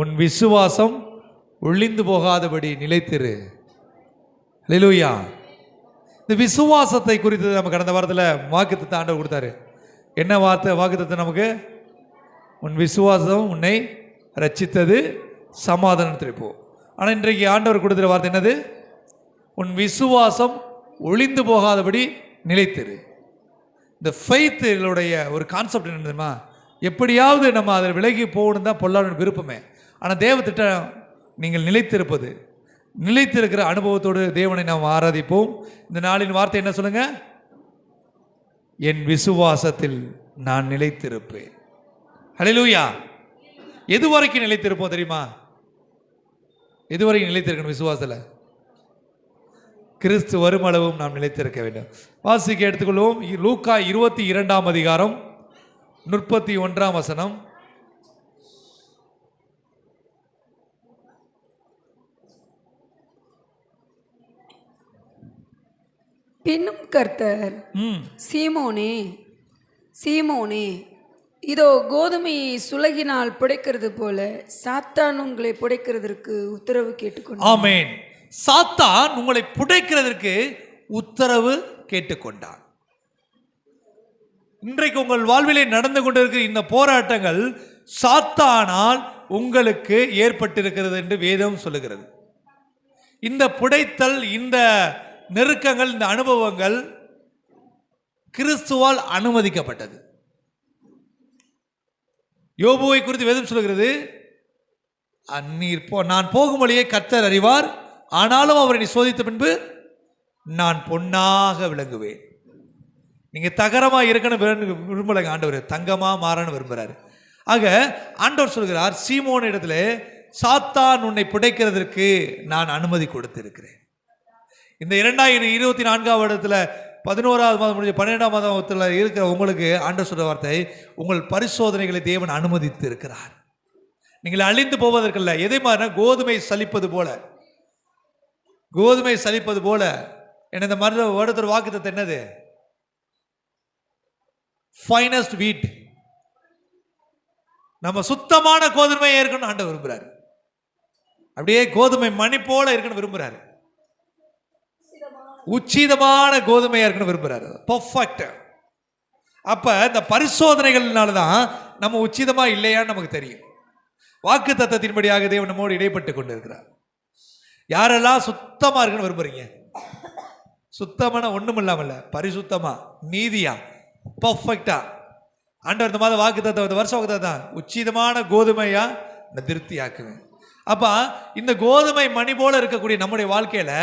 உன் விசுவாசம் ஒளிந்து போகாதபடி நிலைத்திரு. அல்லேலூயா. இந்த விசுவாசத்தை குறித்து நம்ம கடந்த வாரத்தில் வாக்குத்தத்தம் ஆண்டவர் கொடுத்தாரு. என்ன வாக்குத்தத்தம் நமக்கு? உன் விசுவாசம் உன்னை ரட்சித்தது, சமாதானத்தில் போ. ஆனால் இன்றைக்கு ஆண்டவர் கொடுத்துற வார்த்தை என்னது? உன் விசுவாசம் ஒளிந்து போகாதபடி நிலைத்திரு. இந்த ஃபெய்த்துடைய ஒரு கான்செப்ட் என்ன தெரியுமா? எப்படியாவது நம்ம அதில் விலகி போகணும் தான் பொல்லாத விருப்பமே. ஆனால் தேவ திட்டம் நீங்கள் நிலைத்திருப்பது. நிலைத்திருக்கிற அனுபவத்தோடு தேவனை நாம் ஆராதிப்போம். இந்த நாளின் வார்த்தை என்ன சொல்லுங்க? என் விசுவாசத்தில் நான் நிலைத்திருப்பேன். ஹல்லேலூயா. எது வரைக்கும் நிலைத்திருப்போம் தெரியுமா? எது வரைக்கும் நிலைத்திருக்கணும் விசுவாசத்தில்? கிறிஸ்து வரும் அளவும் நாம் நிலைத்திருக்க வேண்டும். வாசிக்க எடுத்துக்கொள்வோம். லூக்கா 22ஆம் அதிகாரம் 31ஆம் வசனம். பின்னும் கர்த்தர், சீமோனே சீமோனே, இதோ கோதுமையை சுலகினால் புடைக்கிறது போல சாத்தான் உங்களை புடைக்கிறதற்கு உத்தரவு கேட்டுக்கொண்டான். ஆமென். சாத்தான் உங்களை புடைக்கிறதற்கு உத்தரவு கேட்டுக்கொண்டான். இன்றைக்கு உங்கள் வாழ்விலே நடந்து கொண்டிருக்கிற இந்த போராட்டங்கள் சாத்தானால் உங்களுக்கு ஏற்பட்டிருக்கிறது என்று வேதம் சொல்லுகிறது. இந்த புடைத்தல், இந்த நெருக்கங்கள், இந்த அனுபவங்கள் கிறிஸ்துவால் அனுமதிக்கப்பட்டது. யோபுவை குறித்து வேதம் சொல்லுகிறது, நான் போகும் வழியை கர்த்தர் அறிவார், ஆனாலும் அவரை நீ சோதித்த பின்பு நான் பொன்னாக விளங்குவேன். நீங்க தகரமா இருக்கணும் விரும்பலங்க ஆண்டவர், தங்கமா மாறன்னு விரும்புறாரு. ஆக ஆண்டவர் சொல்கிறார், சீமோன் இடத்துல சாத்தான் உன்னை புடைக்கிறதற்கு நான் அனுமதி கொடுத்திருக்கிறேன். இந்த 2024ஆம் வருடத்துல 11ஆவது மாதம் முடிஞ்ச 12ஆம் மாதத்தில் இருக்கிற உங்களுக்கு ஆண்டவர் சொல்ற வார்த்தை, உங்கள் பரிசோதனைகளை தேவன் அனுமதித்து இருக்கிறார். நீங்கள் அழிந்து போவதற்கல்ல. எதை மாதிரி கோதுமை சலிப்பது போல, கோதுமை சலிப்பது போல. என்ன இந்த மாதிரி வருடத்தோட வாக்குத்தத்தம் என்னது? ஃபைனஸ்ட் வீட். நம்ம சுத்தமான கோதுமையை இருக்கணும் ஆண்டவர் விரும்புறாரு. அப்படியே கோதுமை மணி போல இருக்கணும் விரும்புறாரு. உச்சிதமான கோதுமையா இருக்கணும் விரும்புறாரு. பெர்ஃபெக்ட். அப்ப இந்த பரிசோதனைகள்னால தான் நம்ம உச்சிதமா இல்லையான்னு நமக்கு தெரியும். வாக்கு தத்தத்தின்படியாக தேவன் நம்மோடு இடைப்பட்டு கொண்டு இருக்கிறார். யாரெல்லாம் சுத்தமா இருக்குன்னு விரும்புறீங்க? சுத்தமான ஒண்ணும் இல்லாமல்ல, பரிசுத்தமா, நீதியா, பெர்ஃபெக்டா. ஆண்டவர் இந்த மாதிரி வாக்கு தத்தம், இந்த வருஷ வாக்கு தத்தம், உச்சிதமான கோதுமையா நான் திருப்தி ஆக்குவேன். அப்ப இந்த கோதுமை மணி போல இருக்கக்கூடிய நம்முடைய வாழ்க்கையில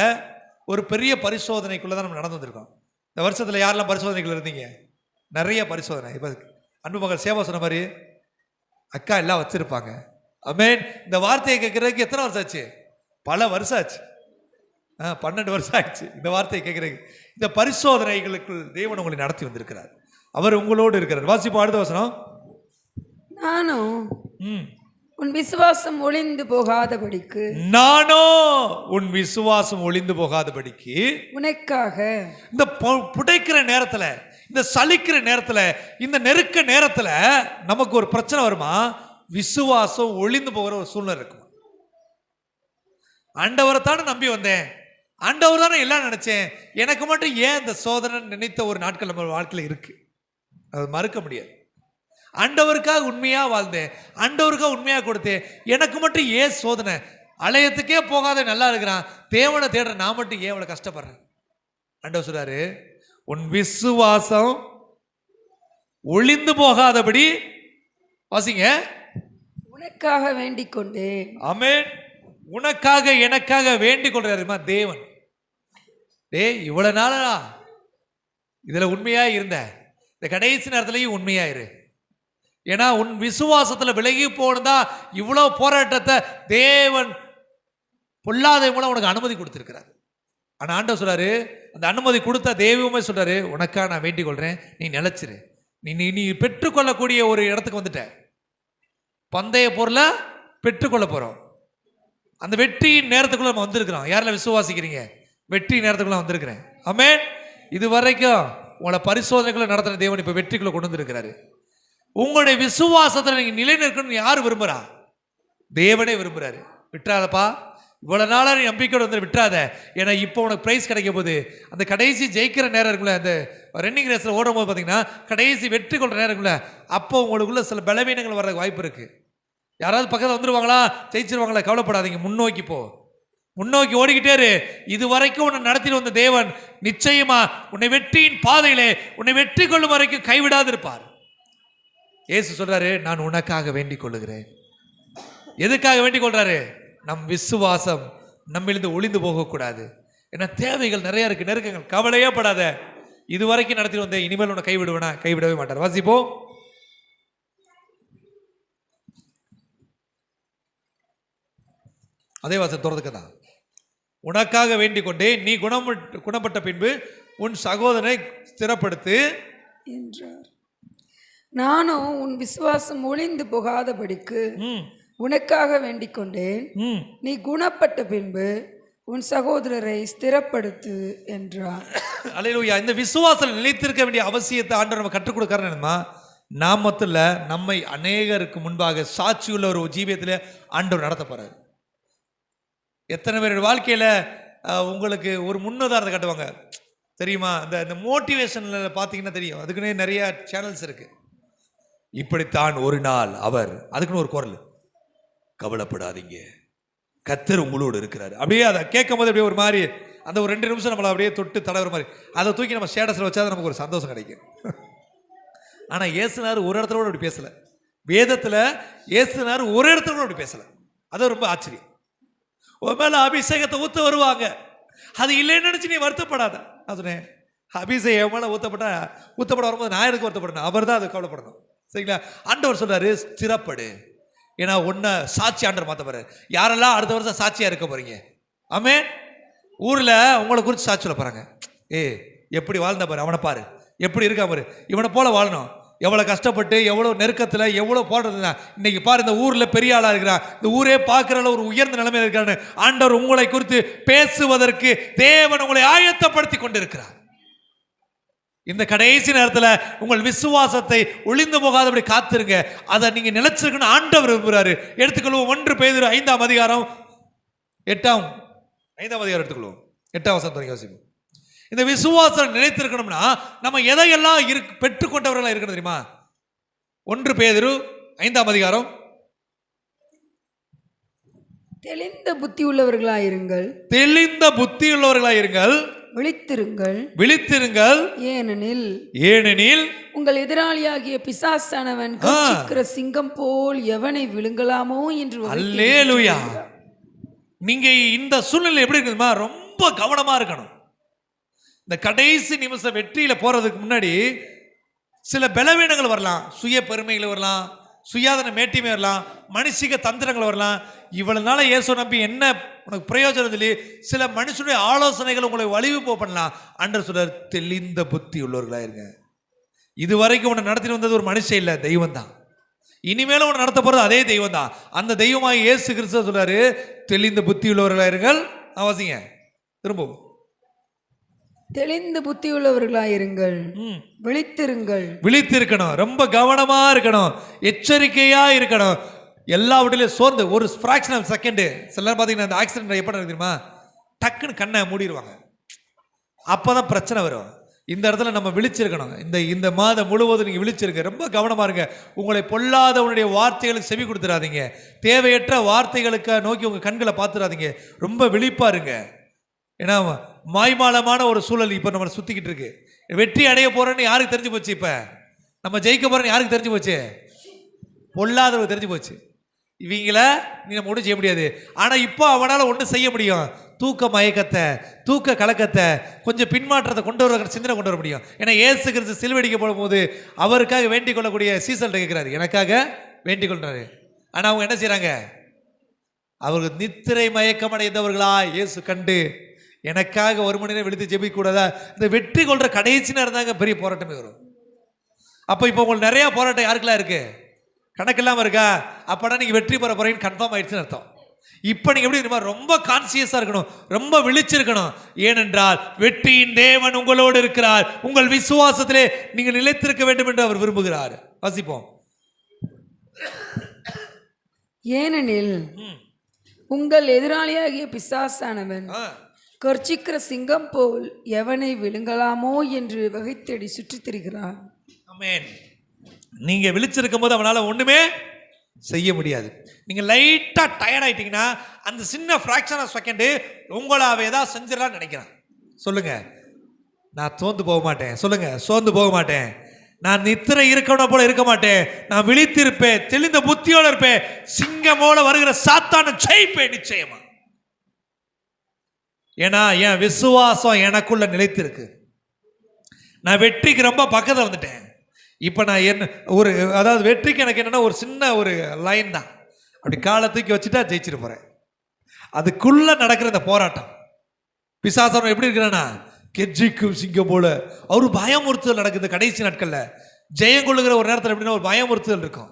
ஒரு பெரிய பரிசோதனைக்குள்ள தான் நம்ம நடந்து வந்திருக்கோம். இந்த வருஷத்துல யாரெல்லாம் பரிசோதனைக்குள்ள இருந்தீங்க? நிறைய பரிசோதனை. இப்ப அன்பு மகள் சேவா சொன்ன மாதிரி அக்கா எல்லாம் வச்சிருப்பாங்க. ஆமென். இந்த வார்த்தையை கேட்கறதுக்கு எத்தனை வருஷம் ஆச்சு? பல வருஷம் ஆச்சு. 12 வருஷம் ஆயிடுச்சு இந்த வார்த்தையை கேட்கறதுக்கு. இந்த பரிசோதனைகளுக்குள் தேவன் உங்களை நடத்தி வந்திருக்கிறார். அவர் உங்களோடு இருக்கிறார். வாசிப்போம் அடுத்த வசனம். நானும் உன் விசுவாசம் ஒளிந்து போகாதபடிக்கு, நானோ உன் விசுவாசம் ஒளிந்து போகாதபடிக்கு உனக்காக. இந்த புடைக்கிற நேரத்துல, இந்த சலிக்கிற நேரத்துல, இந்த நெருக்க நேரத்துல நமக்கு ஒரு பிரச்சனை வருமா? விசுவாசம் ஒளிந்து போகிற ஒரு சூழ்நிலை இருக்கும். ஆண்டவரை தானே நம்பி வந்தேன், ஆண்டவர் தானே எல்லாம் நினைச்சேன், எனக்கு மட்டும் ஏன் இந்த சோதனை நினைத்த ஒரு நாட்கள் நம்ம வாழ்க்கையில் இருக்கு. அது மறுக்க முடியாது. ஆண்டவருக்காக உண்மையா வாழ்ந்தேன், ஆண்டவருக்காக உண்மையா கொடுத்தேன், எனக்கு மட்டும் ஏன் சோதனை? அலையத்துக்கே போகாத நல்லா இருக்கிறான், தேவனை தேடுற நான் மட்டும் ஏன் இவ்வளவு கஷ்டப்படுறேன்? ஆண்டவர் சொல்றாரு, உன் விசுவாசம் ஒளிந்து போகாதபடி வாசிங்க, உனக்காக வேண்டிக் கொண்டேன். ஆமென். உனக்காக எனக்காக வேண்டிக் கொள்றாருமா தேவன். இவ்வளவு நாளா இதுல உண்மையா இருந்த, இந்த கடைசி நேரத்திலையும் உண்மையா இரு. ஏன்னா உன் விசுவாசத்துல விலகி போனதா இவ்வளவு போராட்டத்தை தேவன் பொல்லாத மூலம் உனக்கு அனுமதி கொடுத்திருக்கிறார். ஆனா ஆண்டவர் சொல்றாரு, அந்த அனுமதி கொடுத்த தெய்வமே சொல்றாரு, உனக்காக நான் வேண்டிக் கொள்றேன், நீ நிலைச்சிரு. நீ பெற்றுக்கொள்ளக்கூடிய ஒரு இடத்துக்கு வந்துட்ட. பந்தய பொருளை பெற்றுக்கொள்ள போறோம். அந்த வெற்றி நேரத்துக்குள்ள நம்ம வந்திருக்கிறோம். யாரெல்லாம் விசுவாசிக்கிறீங்க? வெற்றி நேரத்துக்குள்ள வந்திருக்கிறேன். ஆமென். இது வரைக்கும் உங்களை பரிசோதனைக்குள்ள நடத்துற தேவன் இப்ப வெற்றிக்குள்ள கொண்டு வந்திருக்கிறாரு. உங்களுடைய விசுவாசத்தில் நீங்க நிலை நிற்கணும்னு யாரு விரும்புறா? தேவனே விரும்புகிறாரு. விட்டுறாதப்பா, இவ்வளோ நாளாக நீ நம்பிக்கையோடு வந்து விட்டுறாத. ஏன்னா இப்போ உனக்கு ப்ரைஸ் கிடைக்க போகுது. அந்த கடைசி ஜெயிக்கிற நேரம் இருக்குல்ல, அந்த ரன்னிங் ரேஸில் ஓடும் போது பார்த்தீங்கன்னா கடைசி வெற்றி கொள்கிற நேரம் இருக்குல்ல, அப்போ உங்களுக்குள்ள சில பலவீனங்கள் வர்றதுக்கு வாய்ப்பு இருக்குது. யாராவது பக்கத்தில் வந்துடுவாங்களா, ஜெயிச்சிருவாங்களா, கவலைப்படாதீங்க. முன்னோக்கி போ, முன்னோக்கி ஓடிக்கிட்டே இரு. இது வரைக்கும் உன்னை நடத்திட்டு வந்த தேவன் நிச்சயமா உன்னை வெற்றியின் பாதையிலே உன்னை வெற்றி கொள்ளும் வரைக்கும் கைவிடாது இருப்பார். இயேசு சொல்றாரு, நான் உனக்காக வேண்டிக் கொள்ளுகிறேன். எதுக்காக வேண்டிக் கொள்றாரு? நம் விசுவாசம் நம்மிலிருந்து ஒளிந்து போகக்கூடாது. ஏன்னா தேவைகள் நிறைய இருக்கு, நெருக்கங்கள். கவலையே படாத, இதுவரைக்கும் நடத்திட்டு வந்தேன், இனிமேல் உன்னை கைவிடுவேனா? கைவிடவே மாட்டார். வாசிப்போம். அதே வாசம் தொடர்ந்துக்க தான். உனக்காக வேண்டிக் கொண்டே நீ குணப்பட்ட பின்பு உன் சகோதரனை ஸ்திரப்படுத்து என்றார். நானும் உன் விசுவாசம் ஒளிந்து போகாதபடிக்கு உனக்காக வேண்டிக் கொண்டேன். நீ குணப்பட்ட பின்பு உன் சகோதரரை ஸ்திரப்படுத்து என்றார். அல்லேலூயா. இந்த விசுவாசம் நிலைத்திருக்க வேண்டிய அவசியத்தை ஆண்டவர் நம்ம கற்றுக் கொடுக்கறேன். என்னமா, நாம் மட்டும் இல்ல, நம்மை அநேகருக்கு முன்பாக சாட்சியுள்ள ஒரு ஜீவியத்தில் ஆண்டவர் நடத்த போறாரு. எத்தனை பேருடைய வாழ்க்கையில உங்களுக்கு ஒரு முன்னுதாரணத்தை காட்டுவாங்க தெரியுமா? இந்த மோட்டிவேஷன்ல பார்த்தீங்கன்னா தெரியும், அதுக்குன்னே நிறைய சேனல்ஸ் இருக்கு. இப்படித்தான் ஒரு நாள் அவர், அதுக்குன்னு ஒரு குரல், கவலைப்படாதீங்க, கர்த்தர் உங்களோடு இருக்கிறார். அப்படியே அதை கேட்கும் போது அப்படியே ஒரு மாதிரி அந்த ஒரு 2 நிமிஷம் நம்மளை அப்படியே தொட்டு தடவுற மாதிரி, அதை தூக்கி நம்ம ஸ்டேட்டஸில் வச்சா நமக்கு ஒரு சந்தோஷம் கிடைக்கும். ஆனால் இயேசுனார் ஒரு இடத்துல கூட அப்படி பேசலை. வேதத்தில் இயேசுனார் ஒரு இடத்துல கூட அப்படி பேசலை. அது ரொம்ப ஆச்சரியம். உன் மேலே அபிஷேகத்தை ஊற்ற வருவாங்க, அது இல்லைன்னு நினச்சி நீ வருத்தப்படாத. நான் சொன்னேன், அபிஷேகம் என் மேலே ஊற்றப்பட வரும்போது நான் எதுக்கு வருத்தப்படணும்? அவர் தான் அது கவலைப்படணும். சரிங்களா? ஆண்டவர் சொல்றாரு, ஸ்திரப்படு. ஏன்னா ஒன்றை சாட்சி ஆண்டவர் மாற்ற போறாரு. யாரெல்லாம் அடுத்த வருஷம் சாட்சியாக இருக்க போறீங்க? ஆமென். ஊரில் உங்களை குறித்து சாட்சி சொல்ல போறாங்க. எப்படி வாழ்ந்த பாரு, அவனை பாரு, எப்படி இருக்கா பாரு, இவனை போல வாழணும். எவ்வளோ கஷ்டப்பட்டு, எவ்வளோ நெருக்கத்தில், எவ்வளோ போடுறதுனா இன்னைக்கு பாரு, இந்த ஊரில் பெரிய ஆளாக இருக்கிறான், இந்த ஊரே பார்க்குற ஒரு உயர்ந்த நிலைமையில் இருக்கிறான்னு ஆண்டவர் உங்களை குறித்து பேசுவதற்கு தேவன் உங்களை ஆயத்தப்படுத்தி கொண்டிருக்கிறார். இந்த கடைசி நேரத்தில் உங்கள் விசுவாசத்தை ஒளிந்து போகாதபடி காத்திருங்க. அதை நீங்க நிலைச்சிருக்கணும் ஆண்டவர் விரும்புகிறாரு. எடுத்துக்கொள்வோம் 1 பேதுரு 5ஆம் அதிகாரம் 8ஆம் அதிகாரம் எடுத்துக்கொள்வோம். 8ஆம் வசனம் யோசிப்போம். இந்த விசுவாசம் நிலைத்திருக்கணும்னா நம்ம எதையெல்லாம் பெற்றுக்கொண்டவர்களாக இருக்கணும் தெரியுமா? 1 பேதுரு 5ஆம் அதிகாரம். தெளிந்த புத்தி உள்ளவர்களாயிருங்கள், தெளிந்த புத்தி உள்ளவர்களாயிருங்கள், விழித்திருங்கள். ஏனெனில் உங்கள் எதிராளியாகிய பிசாசானவன் கர்ச்சிக்கிற சிங்கம் போல் எவனை விழுங்கலாமோ என்று. அல்லேலூயா. நீங்க இந்த சூழ்நிலை எப்படி இருக்குதுமா? ரொம்ப கவனமா இருக்கணும். இந்த கடைசி நிமிஷம் வெற்றியில போறதுக்கு முன்னாடி சில பலவீனங்கள் வரலாம், சுய பெருமைகள் வரலாம், சுயாதன மேட்டிமை வரலாம், மனுஷிக தந்திரங்கள் வரலாம். இவ்வளவு நாள இயேசு நம்பி என்ன உனக்கு பிரயோஜனம் சொல்லி சில மனுஷனுடைய ஆலோசனைகள் உங்களை வலிவு பண்ணலாம். ஆண்டவர் சொல்றார், தெளிந்த புத்தி உள்ளவர்களாயிருங்க. இதுவரைக்கும் உன்னை நடத்திட்டு வந்தது ஒரு மனுஷன் இல்லை, தெய்வம் தான். இனிமேலும் உன்னை நடத்த போறது அதே தெய்வம் தான். அந்த தெய்வமாக இயேசு கிறிஸ்து சொல்றாரு, தெளிந்த புத்தி உள்ளவர்களாயிருங்கள். அவசியங்க திரும்பவும் தெளிந்த புத்தி உள்ளவர்களாயிருங்கள், விழித்திருக்கணும், ரொம்ப கவனமா இருக்கணும், எச்சரிக்கையா இருக்கணும். எல்லா வீட்டிலையும் சோர்ந்து ஒரு ஃப்ராக்ஷன் ஆஃப் செகண்டு சில நேரம் பார்த்தீங்கன்னா அந்த ஆக்சிடென்ட் எப்படி நடக்குது தெரியுமா? டக்குன்னு கண்ணை மூடிடுவாங்க, அப்போதான் பிரச்சனை வரும். இந்த இடத்துல நம்ம விழிச்சிருக்கணும். இந்த மாதம் முழுவதும் நீங்கள் விழிச்சிருக்க, ரொம்ப கவனமாக இருங்க. உங்களை பொல்லாதவனுடைய வார்த்தைகளுக்கு செவி கொடுத்துடாதீங்க, தேவையற்ற வார்த்தைகளுக்கு நோக்கி உங்கள் கண்களை பார்த்துடாதீங்க, ரொம்ப விழிப்பாக இருங்க. ஏன்னா மாய்மாலமான ஒரு சூழல் இப்போ நம்ம சுற்றிக்கிட்டு இருக்கு. வெற்றி அடைய போகிறோன்னு யாருக்கு தெரிஞ்சு போச்சு? இப்போ நம்ம ஜெயிக்க போகிறோன்னு யாருக்கு தெரிஞ்சு போச்சு? பொல்லாதவங்க தெரிஞ்சு போச்சு. இவங்கள நீ நம்ம ஒன்றும் செய்ய முடியாது. ஆனால் இப்போ அவனால் ஒன்றும் செய்ய முடியும், தூக்க மயக்கத்தை, தூக்க கலக்கத்தை, கொஞ்சம் பின்மாற்றத்தை கொண்டு வர சிந்தனை கொண்டு வர முடியும். ஏன்னா இயேசு கிறிஸ்து சிலுவைடிக்க போடும்போது அவருக்காக வேண்டிக் கொள்ளக்கூடிய சீசல் கேட்கிறாரு, எனக்காக வேண்டிக் கொள்றாரு. ஆனால் அவங்க என்ன செய்கிறாங்க? அவர்கள் நித்திரை மயக்கம் அடைந்தவர்களா இயேசு கண்டு எனக்காக 1 மணி நேரம் விழித்து ஜெபிக்க கூடாதா? இந்த வெற்றி கொள்ற கடைசி நேரம் தாங்க பெரிய போராட்டமே வரும். அப்போ இப்போ உங்களுக்கு நிறைய போராட்டம் யாருக்கெல்லாம் இருக்கு? கணக்கெல்லாம் இருக்கா? அப்போனா நீங்கள் வெற்றி பெற போறீங்கன்னு கன்ஃபார்ம் ஆயிடுச்சுன்னு அர்த்தம். இப்போ நீங்கள் எப்படி தெரியுமா? ரொம்ப கான்சியஸாக இருக்கணும், ரொம்ப விழிச்சிருக்கணும். ஏனென்றால் வெற்றியின் தேவன் உங்களோடு இருக்கிறார். உங்கள் விசுவாசத்திலே நீங்கள் நிலைத்திருக்க வேண்டும் என்று அவர் விரும்புகிறார். வாசிப்போம். ஏனெனில் உங்கள் எதிராளியாகிய பிசாசானவன் கர்ச்சிக்கிற சிங்கம் போல் எவனை விழுங்கலாமோ என்று வகைத்தேடி சுற்றித் திரிகிறான். ஆமென். நீங்க விழிச்சிருக்கும் போது அவனால ஒண்ணுமே செய்ய முடியாது. நீங்க லைட்டா டயர்ட் ஆயிட்டீங்கன்னா அந்த சின்ன ஃபிராக்ஷன் ஆஃப் செகண்ட் உங்களாவே தான் செஞ்சிடலாம்னு நினைக்கிறான். சொல்லுங்க, நான் சோர்ந்து போக மாட்டேன். சொல்லுங்க, சோர்ந்து போக மாட்டேன். நான் நித்திரை இருக்கணும் போல இருக்க மாட்டேன். நான் விழித்திருப்பேன், தெளிந்த புத்தியோட இருப்பேன். சிங்கமோட வருகிற சாத்தானை ஜெயிப்பேன் நிச்சயமா. ஏன்னா என் விசுவாசம் எனக்குள்ள நிலைத்திருக்கு. நான் வெற்றிக்கு ரொம்ப பக்கத்தில் வந்துட்டேன். இப்போ நான் என்ன ஒரு அதாவது வெற்றிக்கு எனக்கு என்னன்னா ஒரு சின்ன ஒரு லைன் தான். அப்படி காலை தூக்கி வச்சுட்டா ஜெயிச்சிட்டு போறேன். அதுக்குள்ள நடக்கிற இந்த போராட்டம் பிசாசம் எப்படி இருக்கிறானா கெஜிக்கும் சிங்கம் போல அவரு பயமுறுத்துதல் நடக்குது. கடைசி நாட்கள்ல ஜெயம் கொள்ளுகிற ஒரு நேரத்தில் எப்படின்னா ஒரு பயமுறுத்துதல் இருக்கும்.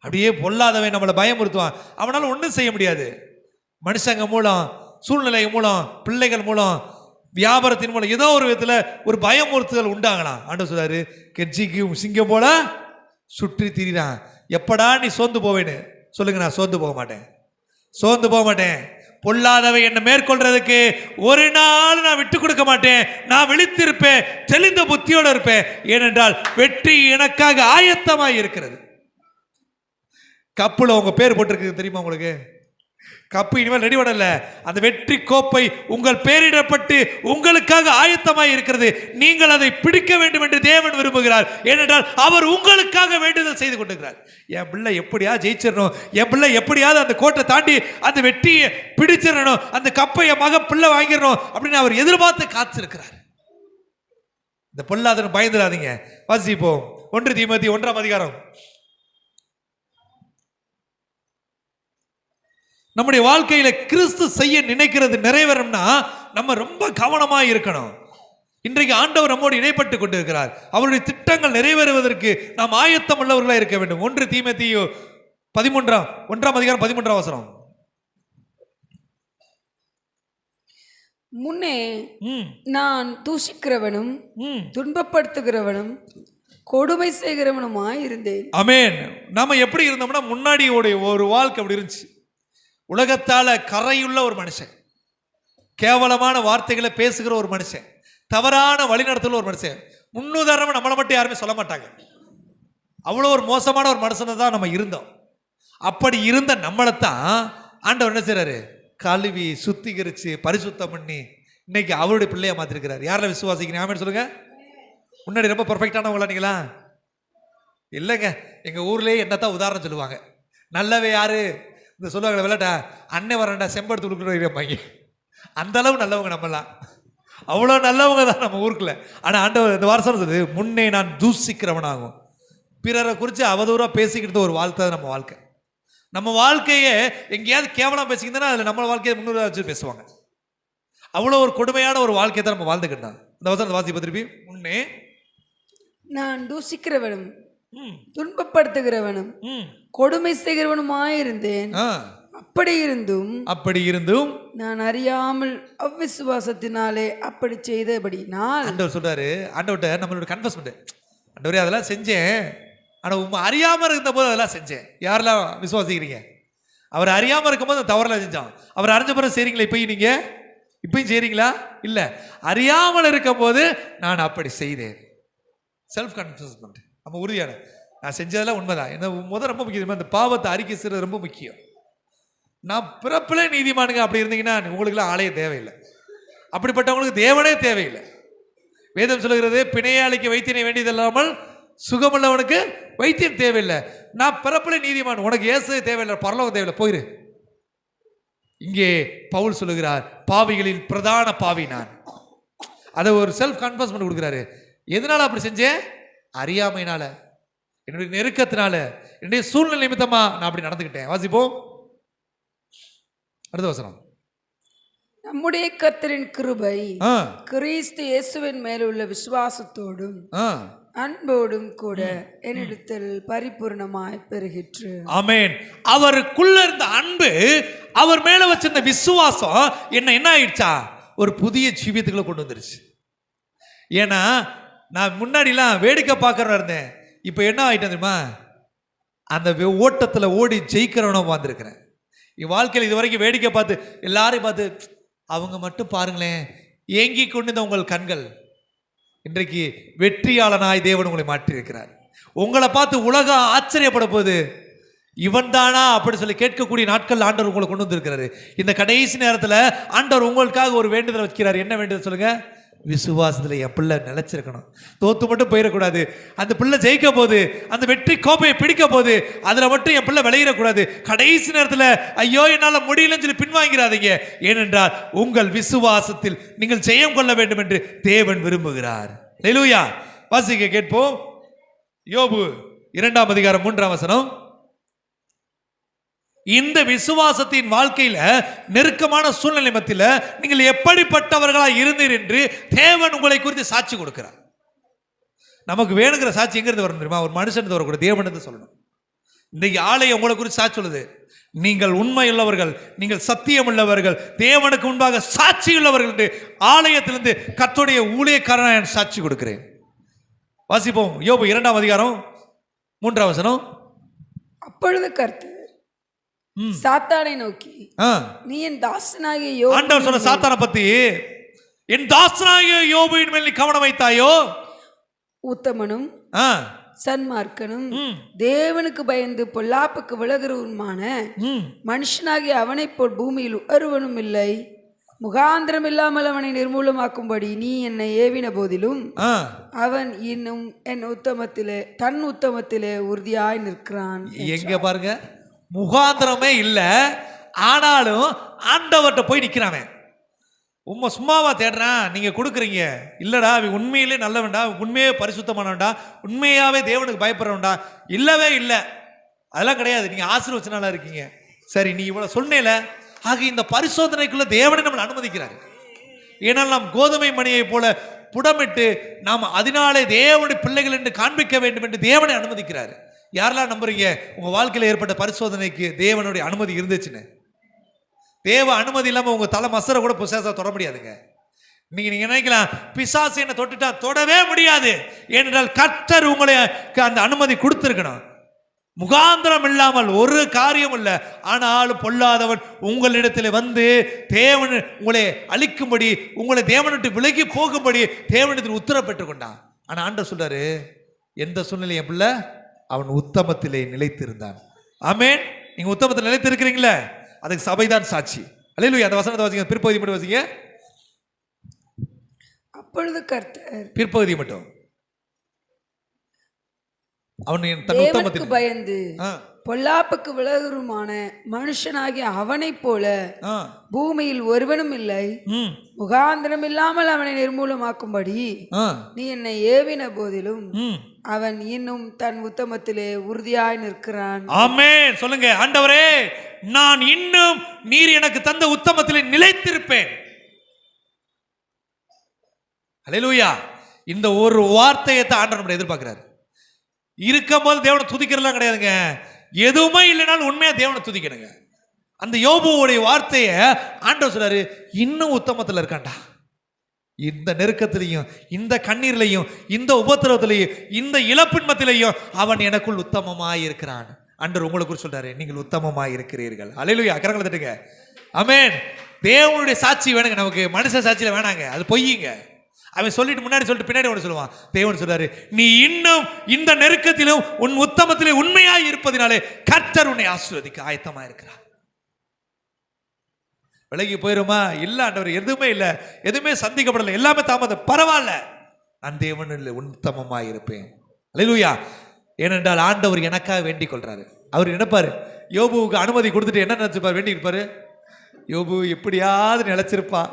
அப்படியே பொல்லாதவன் நம்மளை பயமுறுத்துவான். அவனால ஒன்றும் செய்ய முடியாது. மனுஷங்க மூலம், சூழ்நிலை மூலம், பிள்ளைகள் மூலம், வியாபாரத்தின் மூலம் ஏதோ ஒரு விதத்தில் ஒரு பயமுறுத்துதல் உண்டாகலாம். ஆண்டவர் சொல்றாரு, கெஜிக்கும் சிங்கம் போல சுற்றி திரிதான். எப்படா நீ சோர்ந்து போவேன்னு சொல்லுங்க. நான் சோர்ந்து போக மாட்டேன், சோர்ந்து போக மாட்டேன். பொல்லாதவை என்னை மேற்கொள்றதுக்கு ஒரு நாள் நான் விட்டு கொடுக்க மாட்டேன். நான் விழித்திருப்பேன், தெளிந்த புத்தியோடு இருப்பேன். ஏனென்றால் வெற்றி எனக்காக ஆயத்தமாய் இருக்கிறது. கப்புல உங்க பேர் போட்டிருக்கு தெரியுமா உங்களுக்கு? கப்பு இனிமேல் ரெடி பண்ணல. அந்த வெற்றி கோப்பை உங்கள் பேரிடப்பட்டு உங்களுக்காக ஆயத்தமாய் இருக்கிறது. நீங்கள் அதை பிடிக்க வேண்டும் என்று தேவன் விரும்புகிறார். ஏனென்றால் அவர் உங்களுக்காக வேண்டுதல் செய்து கொண்டிருக்கிறார். என் பிள்ளை எப்படியா ஜெயிச்சிடணும், என் பிள்ளை எப்படியாவது அந்த கோட்டை தாண்டி அந்த வெற்றியை பிடிச்சிடணும், அந்த கப்பை என் மக பிள்ளை வாங்கிடணும் அப்படின்னு அவர் எதிர்பார்த்து காத்திருக்கிறார். இந்த பொல்லாதன்னு பயந்துடாதீங்க. வாசிப்போம் 1 தீமோத்தேயு 1:1. நம்முடைய வாழ்க்கையில கிறிஸ்து செய்ய நினைக்கிறது நிறைவேறும்னா நம்ம ரொம்ப கவனமா இருக்கணும். இன்றைக்கு ஆண்டவர் நம்மோடு இடைப்பட்டு கொண்டிருக்கிறார். அவருடைய திட்டங்கள் நிறைவேறுவதற்கு நாம் ஆயத்தம் உள்ளவர்களாக இருக்க வேண்டும். 1 தீமோத்தேயு 1:13. முன்னே நான் தூஷிக்கிறவனும் துன்பப்படுத்துகிறவனும் கொடுமை செய்கிறவனுமாய் இருந்தேன். ஆமென். நாம எப்படி இருந்தோம்னா முன்னாடி ஒரு வாழ்க்கை அப்படி இருந்துச்சு. உலகத்தால கரையுள்ள ஒரு மனுஷன், கேவலமான வார்த்தைகளை பேசுகிற ஒரு மனுஷன், தவறான வழிநடத்தல ஒரு மனுஷன். முன்னுதாரணம் நம்மளை மட்டும் யாருமே சொல்ல மாட்டாங்க. அவ்வளோ ஒரு மோசமான ஒரு மனுஷனை தான் நம்ம இருந்தோம். அப்படி இருந்த நம்மளைத்தான் ஆண்டவர் என்ன செய்றாரு? கழுவி சுத்திகரிச்சு பரிசுத்தம் பண்ணி இன்னைக்கு அவருடைய பிள்ளையா மாத்திருக்கிறார். யாரில் விசுவாசிக்கிறீங்க? ஆமென் சொல்லுங்க. முன்னாடி ரொம்ப பர்ஃபெக்டானவங்களா நீங்களா? இல்லைங்க. எங்க ஊர்லயே என்னத்தான் உதாரணம் சொல்லுவாங்க. நல்லவே யாரு இந்த சொல்லுவாங்க விளையாட்டா அன்னை வரண்டா செம்படுத்து கொடுக்குறோம். அந்த அளவு நல்லவங்க நம்மலாம், அவ்வளோ நல்லவங்க தான் நம்ம ஊருக்குள்ள. ஆனால் ஆண்டவர் இந்த வார்த்தை சொல்லுது, முன்னே நான் தூசிக்கிறவனாகும். பிறரை குறித்து அவதூறாக பேசிக்கிட்டு ஒரு வாழ்க்கை நம்ம வாழ்க்கை. நம்ம வாழ்க்கையே எங்கேயாவது கேவலம் பேசிக்கிட்டோன்னா அதில் நம்ம வாழ்க்கையை முன்னூறு வச்சு பேசுவாங்க. அவ்வளோ ஒரு கொடுமையான ஒரு வாழ்க்கையை தான் நம்ம வாழ்ந்துக்கிட்டோம். இந்த வசனத்தை வாசிப்ப திருப்பி. முன்னே நான் தூசிக்கிறவனும் துன்பப்படுத்துகிறவனும் கொடுமை செய்கிறவனுமாயிருந்தேன். அப்படி இருந்தும் நான் அறியாமல் அவ்விசுவாசத்தினாலே அப்படி செய்தபடினால். ஆண்டவர் சொல்றாரு, ஆண்டவர்கிட்ட நம்மளோட கன்ஃபஸ் பண்ணு, ஆண்டவரே அதெல்லாம் செஞ்சேன், ஆனால் உண்மை அறியாமல் இருந்த போது அதெல்லாம் செஞ்சேன். யாரெல்லாம் விசுவாசிக்கிறீங்க? அவர் அறியாமல் இருக்கும்போது தவறெல்லாம் செஞ்சான். அவர் அறிஞ்ச பிறகு செய்றீங்களா? இப்பயும் செய்றீங்களா? இல்லை, அறியாமல் இருக்கும் போது நான் அப்படி செய்தேன். செல்ஃப் கன்ஃபஸ்மெண்ட் நம்ம உறுதியான, நான் செஞ்சதெல்லாம் உண்மைதான். என்ன முதல் ரொம்ப முக்கியம், அந்த பாவத்தை அறிக்கை செய்கிறது ரொம்ப முக்கியம். நான் பிறப்பிலே நீதிமானுங்க அப்படி இருந்தீங்கன்னா உங்களுக்குலாம் ஆலய தேவையில்லை. அப்படிப்பட்டவங்களுக்கு தேவனே தேவையில்லை. வேதம் சொல்லுகிறது, பிணையாளிக்கு வைத்தியனை வேண்டியதில்லாமல் சுகமுள்ளவனுக்கு வைத்தியம் தேவையில்லை. நான் பிறப்பிலே நீதிமான், உனக்கு இயேசு தேவையில்லை, பரலோகம் தேவையில்லை, போயிரு. இங்கே பவுல் சொல்லுகிறார், பாவிகளில் பிரதான பாவி நான். அதை ஒரு செல்ஃப் கன்ஃபஸ்மெண்ட் கொடுக்குறாரு. எதனால அப்படி செஞ்சேன்? அறியாமையினால, என்னுடைய நெருக்கத்தினால, என்னுடைய சூழ்நிலை நிமித்தமா நான் அப்படி நடந்துக்கிட்டேன். வாசிப்போம் அடுத்த வசனம். நம்முடைய கர்த்தரின் கிருபை கிறிஸ்து இயேசுவின் மேலுள்ள விசுவாசத்தோடும் அன்போடும் கூட என்னிடத்தில் பரிபூர்ணமாய் பெருகிற்று. ஆமென். அவருக்குள்ள இருந்த அன்பு, அவர் மேல வச்சிருந்த விசுவாசம் என்ன ஆயிடுச்சா? ஒரு புதிய ஜீவியத்துக்குள்ள கொண்டு வந்துருச்சு. ஏன்னா நான் முன்னாடிலாம் வேடிக்கை பார்க்கறதா இருந்தேன், இப்போ என்ன ஆயிட்டேன் தெரியுமா? அந்த ஓட்டத்தில் ஓடி ஜெயிக்கிறவன வந்திருக்கிறேன். என் வாழ்க்கையில் இது வரைக்கும் வேடிக்கை பார்த்து எல்லாரையும் பார்த்து அவங்க மட்டும் பாருங்களேன் ஏங்கி கொண்டு உங்கள் கண்கள், இன்றைக்கு வெற்றியாளனாய் தேவன் உங்களை மாற்றியிருக்கிறார். உங்களை பார்த்து உலகம் ஆச்சரியப்பட போது இவன் தானா அப்படி சொல்லி கேட்கக்கூடிய நாட்கள் ஆண்டவர் உங்களை கொண்டு வந்திருக்கிறாரு. இந்த கடைசி நேரத்தில் ஆண்டவர் உங்களுக்காக ஒரு வேண்டுதல் வைக்கிறார். என்ன வேண்டுதல் சொல்லுங்க? விசுவாசத்தில் என் பிள்ளை நிலைச்சிருக்கணும், தோத்து மட்டும் போயிடக்கூடாது. அந்த பிள்ளை ஜெயிக்க போது, அந்த வெற்றி கோப்பையை பிடிக்க போது அதில் மட்டும் என் பிள்ளை விளையிடக்கூடாது. கடைசி நேரத்தில் ஐயோ என்னால் முடியலன்னு சொல்லி பின்வாங்கிறாதீங்க. ஏனென்றால் உங்கள் விசுவாசத்தில் நீங்கள் ஜெயம் கொள்ள வேண்டும் என்று தேவன் விரும்புகிறார். ஹல்லேலூயா. வாசிக்க கேட்போம். யோபு 2ஆம் அதிகாரம் 3ஆம் வசனம். இந்த விசுவாசத்தின் வாழ்க்கையில நெருக்கமான சூழ்நிலை மத்தியில நீங்கள் எப்படிப்பட்டவர்களா இருந்தீர் என்று தேவன் உங்களை குறித்து சாட்சி கொடுக்கிறார். நமக்கு வேணுங்கிற சாட்சி எங்கிருந்து வரணும் தெரியுமா? ஒரு மனுஷன் வரக்கூட தேவன் என்று சொல்லணும். இன்றைக்கு ஆலயம் உங்களை குறித்து சாட்சி சொல்லுது. நீங்கள் உண்மை உள்ளவர்கள், நீங்கள் சத்தியம் உள்ளவர்கள், தேவனுக்கு முன்பாக சாட்சி உள்ளவர்கள் என்று ஆலயத்திலிருந்து கர்த்தருடைய ஊழியக்காரனாக நான் சாட்சி கொடுக்கிறேன். வாசிப்போம். யோபு 2ஆம் அதிகாரம் 3ஆம் வசனம். அப்பொழுது கர்த்தர் சாத்தானை நோக்கி, நீ என் தாசனாகிய யோபு. ஆண்டவர் சொன்ன சாத்தானை பத்தி, என் தாசனாகிய யோபுவின் மேல் நீ கவனம் வைத்தாயோ, உத்தமனும் சன்மார்க்கனும் தேவனுக்கு பயந்து பொல்லாப்புக்கு விலகுறவனுமான மனுஷனாகிய அவனை போல் பூமியில் ஒருவனும் இல்லை. முகாந்திரம் இல்லாமல் அவனை நிர்மூலமாக்கும்படி நீ என்னை ஏவின போதிலும் அவன் இன்னும் என் உத்தமத்திலே தன் உத்தமத்திலே உறுதியாய் நிற்கிறான். எங்க பாருங்க, முகாந்திரமே இல்லை, ஆனாலும் ஆண்டவர்கிட்ட போய் நிற்கிறானே. உண்மை சும்மாவா தேடுறான்? நீங்க கொடுக்குறீங்க. இல்லடா அவன் உண்மையிலே நல்லவன்டா, உண்மையே பரிசுத்தமானவன்டா, உண்மையாவே தேவனுக்கு பயப்படுறவன்டா. இல்லவே இல்லை, அதெல்லாம் கிடையாது. நீங்க ஆசீர்வச்சனால இருக்கீங்க. சரி, நீ இவ்வளவு சொன்னேல. ஆக இந்த பரிசோதனைக்குள்ள தேவனை நம்மளை அனுமதிக்கிறாரு. ஏனால் நாம் கோதுமை மணியை போல புடமிட்டு நாம் அதனாலே தேவனுடைய பிள்ளைகள் என்று காண்பிக்க வேண்டும் என்று தேவனை அனுமதிக்கிறாரு. யாரெல்லாம் நம்புறீங்க உங்க வாழ்க்கையில் ஏற்பட்ட பரிசோதனைக்கு தேவனுடைய அனுமதி இருந்துச்சுன்னு? தேவ அனுமதி இல்லாம உங்க தலை மசரை கூட பிசாசா தொட முடியாதுங்க. நீங்க நினைக்கலாம் பிசாசு என்ன தொட்டுட்டா, தொடவே முடியாது. ஏனென்றால் கர்த்தர் உங்களை அந்த அனுமதி கொடுத்திருக்கணும். முகாந்திரம் இல்லாமல் ஒரு காரியம் இல்லை. ஆனாலும் பொல்லாதவன் உங்களிடத்தில் வந்து தேவன் உங்களை அழிக்கும்படி, உங்களை தேவனுக்கு விலகி போகும்படி தேவனிடத்தில் உத்தரவு பெற்றுக் கொண்டான். ஆனா ஆண்டவர் சொல்றாரு, எந்த சூழ்நிலை என் பிள்ளை அவன் உத்தமத்திலே நிலைத்திருந்தான். ஆமென். நீங்க உத்தமத்தில் நிலைத்திருக்கிறீங்களே, அதுக்கு சபைதான் சாட்சி. அல்லேலூயா. அந்த வசனத்தை வாசிங்க, பிற்பகுதி மட்டும் வாசிங்க. அப்பொழுது கர்த்தர், பிற்பகுதி மட்டும், அவன் தன் உத்தமத்தில் பயந்து பொல்லாப்புக்கு விலகுமான மனுஷனாகிய அவனை போல பூமியில் ஒருவனும் இல்லை. முகாந்திரம் இல்லாமல் அவனை நிர்மூலமாக்கும்படி நீ என்னை ஏவின போதிலும் அவன் இன்னும் தன் உத்தமத்திலே உறுதியாய் நிற்கிறான். ஆமென். சொல்லுங்க, ஆண்டவரே நான் இன்னும் நீர் எனக்கு தந்த உத்தமத்திலே நிலைத்திருப்பேன். அல்லேலூயா. இந்த ஒரு வார்த்தையை தான் ஆண்டவர் நம்மளை எதிர்பார்க்கிறார். இருக்கும் போது தேவனை துதிக்கிறதுலாம் கிடையாதுங்க. எதுவுமே இல்லைனாலும் உண்மையா தேவனை துதிக்கணுங்க. அந்த யோபுவோடைய வார்த்தையை ஆண்டவர் சொல்றாரு, இன்னும் உத்தமத்தில் இருக்கான்டா. இந்த நெருக்கத்திலையும், இந்த கண்ணீர்லையும், இந்த உபத்திரவத்திலையும், இந்த இழப்பின் மத்தியிலையும் அவன் எனக்குள் உத்தமமாய் இருக்கிறான். ஆண்டவர் உங்களுக்கு சொல்றாரு, நீங்கள் உத்தமமாய் இருக்கிறீர்கள். அல்லேலூயா. கரங்களை தட்டுங்க. ஆமென். தேவனுடைய சாட்சி வேணுங்க நமக்கு, மனுஷ சாட்சியில வேணாங்க, அது பொய்யுங்க. அவன் சொல்லிட்டு முன்னாடி சொல்லிட்டு பின்னாடி ஒன்று சொல்லுவான். தேவன் சொல்றாரு, நீ இன்னும் இந்த நெருக்கத்திலும் உன் உத்தமத்திலே உண்மையாய் இருப்பதினாலே கர்த்தர் உன்னை ஆசீர்வதிக்க ஆயத்தமா இருக்கிறார். விலகி போயிருமா? இல்ல ஆண்டவர், எதுவுமே இல்லை, எதுவுமே சந்திக்கப்படலை, எல்லாமே தாமதம், பரவாயில்ல, நான் தேவனில் உத்தமமாய் இருப்பேன். அல்லேலூயா. ஏனென்றால் ஆண்டவர் எனக்காக வேண்டிக் கொள்றாரு. அவர் நினைப்பாரு, யோபுவுக்கு அனுமதி கொடுத்துட்டு என்ன நினைச்சுப்பார்? வேண்டிக் இருப்பாரு, யோபு எப்படியாவது நிலைச்சிருப்பா,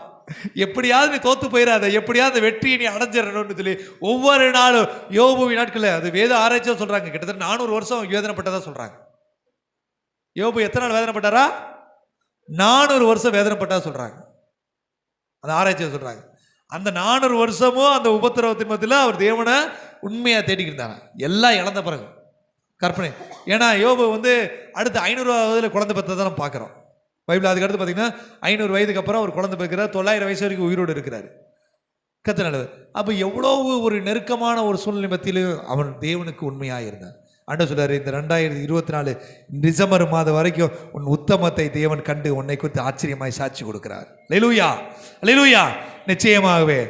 எப்படியாவது நீ தோத்து போயிடாத, எப்படியாவது வெற்றியை நீ அடைஞ்சிடணும்னு சொல்லி ஒவ்வொரு நாளும் யோபுவின் நாட்களில், அது வேத ஆராய்ச்சியாக சொல்றாங்க, கிட்டத்தட்ட 400 வருஷம் வேதனைப்பட்டதா சொல்றாங்க. யோபு எத்தனை நாள் வேதனைப்பட்டாரா? 400 வருஷம் வேதனைப்பட்டா சொல்றாங்க. அந்த ஆராய்ச்சியை சொல்றாங்க. அந்த 400 வருஷமும் அந்த உபத்திரவத்தின் மத்தியில் அவர் தேவனை உண்மையாக தேடிக்கிட்டு இருந்தாங்க. எல்லாம் இழந்த பிறகு கற்பனை. ஏன்னா யோபு அடுத்த 500 குழந்தை பெற்றதை நம்ம பார்க்குறோம் பைபிள். அதுக்கு அடுத்து பார்த்தீங்கன்னா 500 வயதுக்கு அப்புறம் அவர் குழந்தை பிறக்கிறார். 900 வயசு வரைக்கும் உயிரோடு இருக்கிறார். கர்த்தர் நல்லவர். அப்போ எவ்வளோ ஒரு நெருக்கமான ஒரு சூழ்நிலை மத்தியிலும் அவன் தேவனுக்கு உண்மையாக இருந்தான். ஆண்டவர் சொல்றாரு, இந்த 2024 டிசம்பர் மாதம் வரைக்கும் உன் உத்தமத்தை தேவன் கண்டு உன்னை குறித்து ஆச்சரியமாய் சாட்சி கொடுக்கிறார். அல்லேலூயா, அல்லேலூயா. நிச்சயமாகவே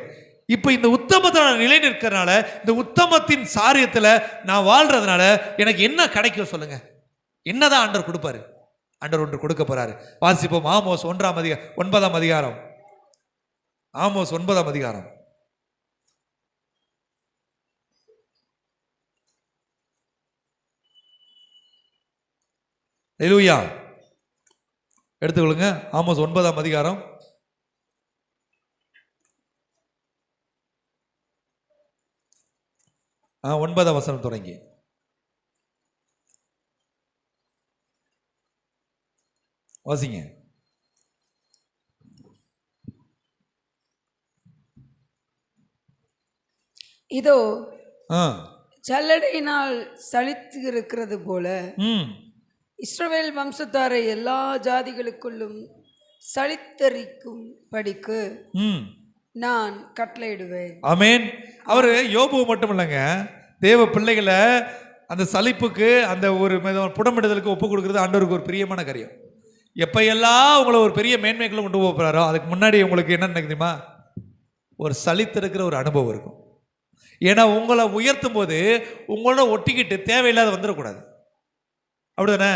இப்போ இந்த உத்தமத்தை நான் நிலை நிற்கிறதுனால, இந்த உத்தமத்தின் சாரியத்தில் நான் வாழ்றதுனால எனக்கு என்ன கிடைக்கும் சொல்லுங்க? என்னதான் ஆண்டவர் கொடுப்பாரு? ஆண்டவர் ஒன்று கொடுக்க போறாரு. வாசிப்போம். ஆமோஸ் 9ஆம் அதிகாரம். ஆமோஸ் 9ஆம் அதிகாரம். அல்லேலூயா. எடுத்துக்கொள்ளுங்க. ஆமோஸ் 9ஆம் அதிகாரம். 9ஆம் வசனம் தொடங்கி. வாசிங்க. இதோ ஜல்லடையினால் சலித்து இருக்கிறது போல இஸ்ரவேல் வம்சத்தாரை எல்லா ஜாதிகளுக்குள்ளும் சலித்தரிக்கும் படிக்கு நான் கட்டளையிடுவேன். ஆமென். அவர் யோபு மட்டும் இல்லைங்க, தேவ பிள்ளைகளை அந்த சலிப்புக்கு, அந்த ஒரு புடமிடுதலுக்கு ஒப்பு கொடுக்கறது ஆண்டவருக்கு ஒரு பிரியமான காரியம். எப்பையெல்லாம் உங்களை ஒரு பெரிய மேன்மைக்குள்ள கொண்டு போகிறாரோ அதுக்கு முன்னாடி உங்களுக்கு என்ன நினைக்குதுமா? ஒரு சலித்திருக்கிற ஒரு அனுபவம் இருக்கும். ஏன்னா உங்களை உயர்த்தும் போது உங்களோட ஒட்டிக்கிட்டு தேவையில்லாத வந்துடக்கூடாது. அப்படிதானே?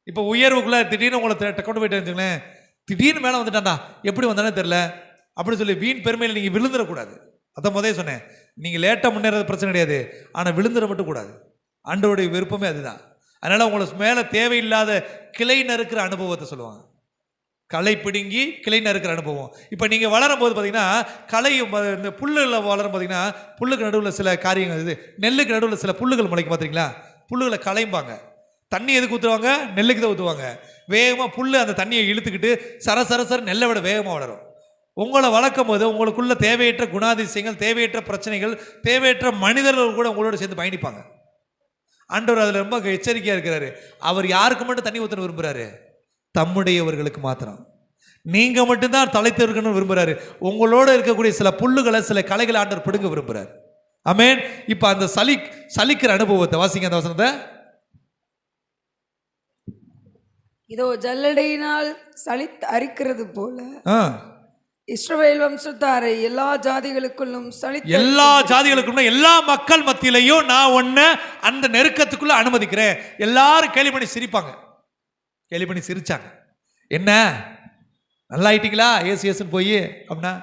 இப்போ உயர்வுக்குள்ள திடீர்னு உங்களை கொண்டு போயிட்டு வச்சுங்களேன், திடீர்னு மேலே வந்துட்டான்டா, எப்படி வந்தானே தெரில அப்படின்னு சொல்லி வீண் பெருமையில் நீங்கள் விழுந்துடக்கூடாது. அதான் முதல்ல சொன்னேன், நீங்கள் லேட்டாக முன்னேறது பிரச்சனை கிடையாது, ஆனால் விழுந்துட மட்டும் கூடாது. ஆண்டவருடைய விருப்பமே அதுதான். அதனால் உங்களை மேலே தேவையில்லாத கிளை நறுக்கிற அனுபவத்தை சொல்லுவாங்க. களை பிடுங்கி கிளை நறுக்கிற அனுபவம். இப்போ நீங்கள் வளரும் போது பார்த்தீங்கன்னா, களையும் இந்த புல்லுகளை வளரும் பார்த்தீங்கன்னா, புல்லுக்கு நடுவில் சில காரியங்கள், இது நெல்லுக்கு நடுவில் சில புல்லுகள் முளைக்கும் பார்த்துருங்களா? புல்லுகளை களைம்பாங்க. தண்ணி எதுக்கு ஊற்றுவாங்க? நெல்லுக்கு தான் ஊற்றுவாங்க. வேகமாக புல் அந்த தண்ணியை இழுத்துக்கிட்டு சர நெல்லை விட வேகமாக வளரும். உங்களை வளர்க்கும் போது உங்களுக்குள்ள தேவையற்ற குணாதிசயங்கள், தேவையற்ற பிரச்சனைகள், தேவையற்ற மனிதர்கள் கூட உங்களோட சேர்ந்து பயணிப்பாங்க. ஆண்டவர் அதில் ரொம்ப எச்சரிக்கையாக இருக்கிறாரு. அவர் யாருக்கு மட்டும் தண்ணி ஊற்ற விரும்புகிறாரு? தம்முடையவர்களுக்கு மாத்திரம். நீங்க மட்டும்தான் தலைத்து இருக்கணும்னு விரும்புகிறாரு. உங்களோட இருக்கக்கூடிய சில புல்லுகளை, சில களைகளை ஆண்டவர் பிடுங்க விரும்புகிறார். ஆமென். இப்போ அந்த சலிக்கிற அனுபவத்தை வாசிங்க அந்த வசனத்தை. இதோ ஜல்லடையினால் சலித்து அரிக்கிறது போல இஸ்ரவேல் வம்சத்தாரை எல்லா ஜாதிகளுக்குள்ளும் எல்லா ஜாதிகளுக்குள்ளும் எல்லா மக்கள் மத்தியிலையும் நான் ஒன்ன அந்த நெருக்கத்துக்குள்ள அனுமதிக்கிறேன். எல்லாரும் கேலி பண்ணி சிரிப்பாங்க. கேலி பண்ணி சிரிச்சாங்க. என்ன நல்லா ஆயிட்டீங்களா ஏசுன்னு போய் அப்படின்னா,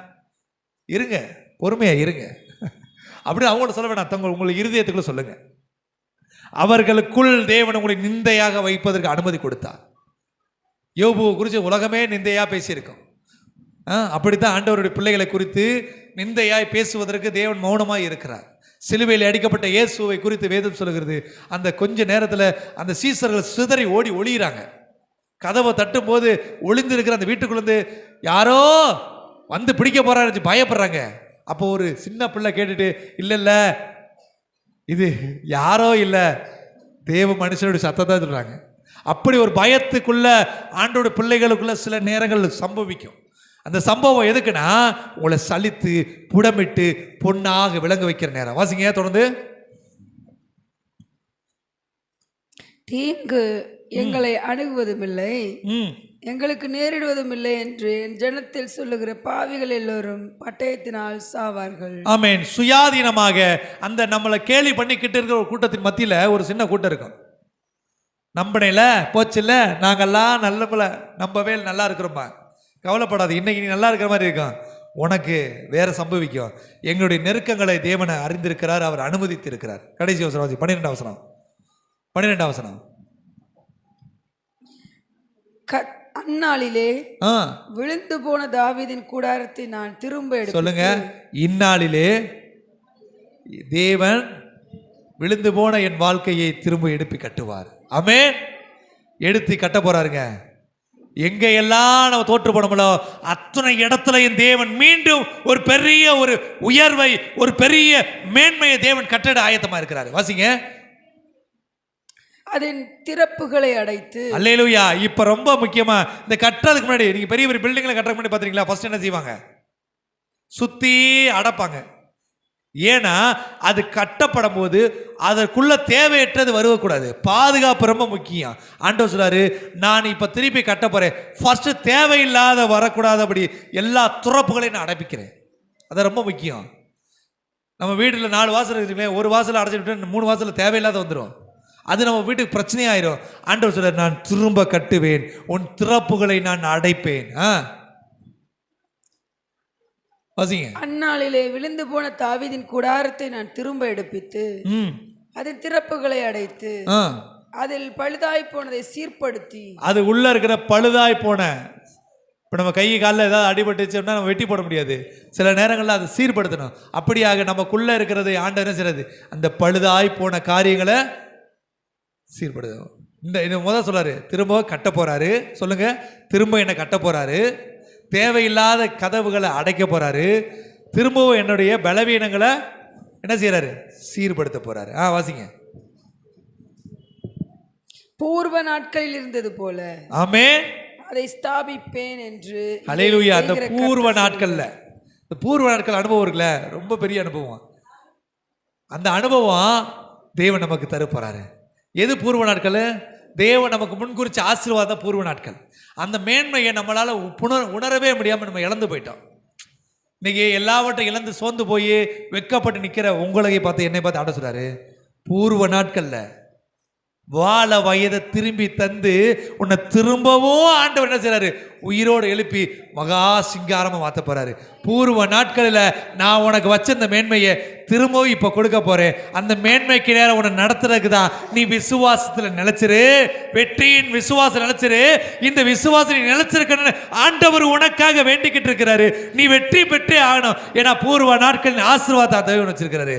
இருங்க பொறுமையா இருங்க அப்படி அவங்களோட சொல்ல வேணாம், உங்களை இருதயத்துக்குள்ள சொல்லுங்க. அவர்களுக்குள் தேவன் உங்களை நிந்தையாக வைப்பதற்கு அனுமதி கொடுத்தார். யோபுவை குறித்து உலகமே நிந்தையா பேசியிருக்கோம். அப்படித்தான் ஆண்டவருடைய பிள்ளைகளை குறித்து நிந்தையாய் பேசுவதற்கு தேவன் மௌனமாய் இருக்கிறார். சிலுவையில் அடிக்கப்பட்ட இயேசுவை குறித்து வேதம் சொல்லுகிறது, அந்த கொஞ்ச நேரத்தில் அந்த சீசர்கள் சிதறி ஓடி ஒளியிறாங்க. கதவை தட்டும் போது ஒளிந்திருக்கிற அந்த வீட்டுக்குள்ளேருந்து யாரோ வந்து பிடிக்க போறாரு பயப்படுறாங்க. அப்போ ஒரு சின்ன பிள்ளை கேட்டுட்டு, இல்லை இது யாரோ இல்லை, தேவ மனுஷனுடைய சத்தத்தை சொல்றாங்க. அப்படி ஒரு பயத்துக்குள்ள ஆண்டோட பிள்ளைகளுக்குள்ள சில நேரங்கள் சம்பவிக்கும். அந்த சம்பவம் எதுக்குன்னா, உங்களை சலித்து புடமிட்டு பொன்னாக விளங்க வைக்கிற நேரம். வாசிங்க தொடர்ந்து. தீங்கு எங்களை அணுகுவதும் இல்லை, எங்களுக்கு நேரிடுவதும் இல்லை என்று என் ஜனத்தில் சொல்லுகிற பாவிகள் எல்லோரும் பட்டயத்தினால் சாவார்கள். ஆமென். சுயாதீனமாக அந்த நம்மளை கேலி பண்ணிக்கிட்டு இருக்கிற ஒரு கூட்டத்தின் மத்தியில் ஒரு சின்ன கூட்டம் இருக்கும். நம்பனையில போச்சுல்ல, நாங்கெல்லாம் நல்ல போல நம்பவே நல்லா இருக்கிறோம்மா, கவலைப்படாது, இன்னைக்கு நீ நல்லா இருக்கிற மாதிரி இருக்கும், உனக்கு வேற சம்பவிக்கும். எங்களுடைய நெருக்கங்களை தேவனை அறிந்திருக்கிறார், அவர் அனுமதித்து இருக்கிறார். கடைசி வசனம் 12ஆம் வசனம். அந்நாளிலே விழுந்து போன தாவீதின் கூடாரத்தை நான் திரும்ப எடுத்து. சொல்லுங்க, இந்நாளிலே தேவன் விழுந்து போன என் வாழ்க்கையை திரும்ப எடுப்பி கட்டுவார். ஆமென். எடுத்து கட்ட போறாருங்க. எங்க எல்லாம் நம்ம தோற்று போனோமோ அத்தனை இடத்துல என் தேவன் மீண்டும் ஒரு பெரிய ஒரு உயர்வை, ஒரு பெரிய மேன்மையை தேவன் கட்டட ஆயத்தமா இருக்கிறாரு. வாசிங்க. அதன் திறப்புகளை அடைத்து. அல்லேலூயா. இப்ப ரொம்ப முக்கியமா இந்த கட்டுறதுக்கு முன்னாடி, நீங்க பெரிய பெரிய பில்டிங்ல கட்டுறதுக்கு முன்னாடி பாத்தீங்களா, ஃபர்ஸ்ட் என்ன செய்வாங்க? சுத்தி அடைப்பாங்க. ஏன்னா அது கட்டப்படும் போது அதற்குள்ள தேவையற்றது வருவக்கூடாது. பாதுகாப்பு ரொம்ப முக்கியம். ஆண்டவர் சொல்றாரு, நான் இப்ப திருப்பி கட்ட போறேன், ஃபர்ஸ்ட் தேவையில்லாத வரக்கூடாதபடி எல்லா துறப்புகளையும் நான் அடைப்பிக்கிறேன். அது ரொம்ப முக்கியம். நம்ம வீட்டில் 4 வாசல் இருக்குமே, ஒரு வாசல் அடைச்சிட்டு 3 வாசல் தேவையில்லாத வந்துடும். அது நம்ம வீட்டுக்கு பிரச்சனையாயிரும். ஆண்டவர் சொல்றாரு, நான் திரும்ப கட்டுவேன், உன் திறப்புகளை நான் அடைப்பேன். வாசிங்க. அந்நாளிலே விழுந்து போன தாவீதின் கூடாரத்தை நான் திரும்ப எடுப்பித்து அதன் திறப்புகளை அடைத்து அதில் பழுதாய் போனதை சீர்படுத்தி, அது உள்ள இருக்கிற பழுதாய் போன, இப்போ நம்ம கை காலில் ஏதாவது அடிபட்டுச்சோம்னா நம்ம வெட்டி போட முடியாது. சில நேரங்களில் அதை சீர்படுத்தணும். அப்படியாக நமக்குள்ள இருக்கிறது ஆண்டவர் என்ன செய்யறது, அந்த பழுதாய் போன காரியங்களை சீர்படுத்தணும். இந்த முதல் சொல்றாரு, திரும்ப கட்ட போறாரு. சொல்லுங்க, திரும்ப என்ன கட்ட போறாரு, தேவையில்லாத கதவுகளை அடைக்க போறாரு, திரும்பவும் என்னுடைய பலவீனங்களை என்ன செய்யறாரு, சீர்படுத்த போறாரு. வாசிங்க. பூர்வ நாட்களில் இருந்தது போல ஆமென் அதை ஸ்தாபிப்பேன் என்று. ஹல்லேலூயா. அந்த பூர்வ நாட்கள்ல, இந்த பூர்வ நாட்கள் அனுபவம் இருக்குல்ல, ரொம்ப பெரிய அனுபவம். அந்த அனுபவம் தேவன் நமக்கு தர போறாரு. எது பூர்வ நாட்கள்? தேவன் நமக்கு முன்குறிச்ச ஆசீர்வாதம் பூர்வ நாட்கள். அந்த மேன்மையை நம்மளால உணரவே முடியாம நம்ம இழந்து போயிட்டோம். இன்னைக்கு எல்லாவற்றையும் இழந்து சோர்ந்து போய் வெட்கப்பட்டு நிக்கிற உங்களை பார்த்து என்னை பார்த்து ஆட சொல்றாரு, பூர்வ நாட்கள்ல வாழ வயதை திரும்பி தந்து உன்னை திரும்பவும் ஆண்டவர் என்ன செய்றாரு, உயிரோடு எழுப்பி மகா சிங்காரமா மாத்த போறாரு. பூர்வ நாட்களில் நான் உனக்கு வச்சிருந்த மேன்மையை திரும்பவும் இப்ப கொடுக்க போறேன். அந்த மேன்மைக்கு நேரம் உன்னை நடத்துறதுக்கு தான். நீ விசுவாசத்துல நிலைச்சிரு, வெற்றியின் விசுவாசம் நிலைச்சிரு. இந்த விசுவாசம் நீ நிலைச்சிருக்கணும்னு ஆண்டவர் உனக்காக வேண்டிக்கிட்டு இருக்கிறாரு. நீ வெற்றி பெற்றே ஆகணும். ஏன்னா பூர்வ நாட்களின் ஆசீர்வாதம் தேவன் வச்சிருக்கிறாரு.